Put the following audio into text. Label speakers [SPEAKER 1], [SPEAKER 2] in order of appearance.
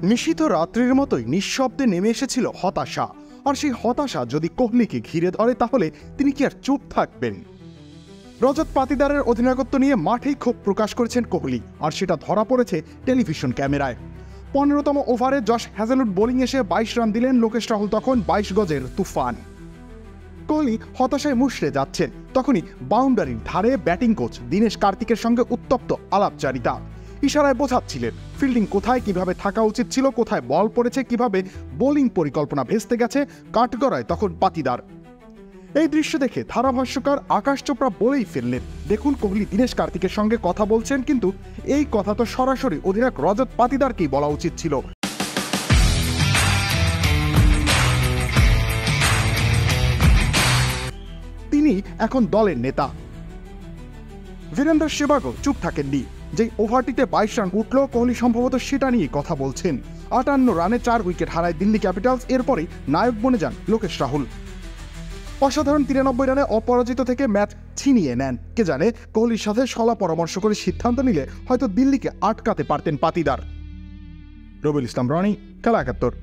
[SPEAKER 1] নিশীথ রাত্রির মতোই নিঃশব্দে নেমে এসেছিল হতাশা। আর সেই হতাশা যদি কোহলিকে ঘিরে ধরে তাহলে তিনি কি আর চুপ থাকবেন? রজত পাতিদারের অধিনায়কত্ব নিয়ে মাঠেই ক্ষোভ প্রকাশ করেছেন কোহলি, আর সেটা ধরা পড়েছে টেলিভিশন ক্যামেরায়। 15তম ওভারে জশ হ্যাজেলউড বোলিং এসে 22 রান দিলেন লোকেশ রাহুল তখন 22 গজের তুফান। কোহলি হতাশায় মুষড়ে যাচ্ছেন, তখনই বাউন্ডারির ধারে ব্যাটিং কোচ দীনেশ কার্তিকের সঙ্গে উত্তপ্ত আলাপচারিতা। ইশারায় বোঝাচ্ছিলেন ফিল্ডিং কোথায় কিভাবে থাকা উচিত ছিল, কোথায় বল পড়েছে, কিভাবে বোলিং পরিকল্পনা ভেস্তে গেছে। কাঠগড়ায় তখন পাতিদার। এই দৃশ্য দেখে ধারাভাষ্যকার আকাশ চোপড়া বলেই ফেললেন, দেখুন কোহলি দীনেশ কার্তিকের সঙ্গে কথা বলছেন, কিন্তু এই কথা তো সরাসরি অধিনায়ক রজত পাতিদারকেই বলা উচিত ছিল। তিনি এখন দলের নেতা। বীরেন্দ্র সেবাগও চুপ থাকেননি। যেই ওভারটিতে 22 রান উঠল, কোহলি সম্ভবত সেটা নিয়ে কথা বলছেন। 58 রানে 4 উইকেট হারায় দিল্লি ক্যাপিটালস। এরপরেই নায়ক বনে যান লোকেশ রাহুল। অসাধারণ 93 রানে অপরাজিত থেকে ম্যাচ ছিনিয়ে নেন। কে জানে, কোহলির সাথে সলা পরামর্শ করে সিদ্ধান্ত নিলে হয়তো দিল্লিকে আটকাতে পারতেন পাতিদার। রবিউল ইসলাম রনি, খেলা 71।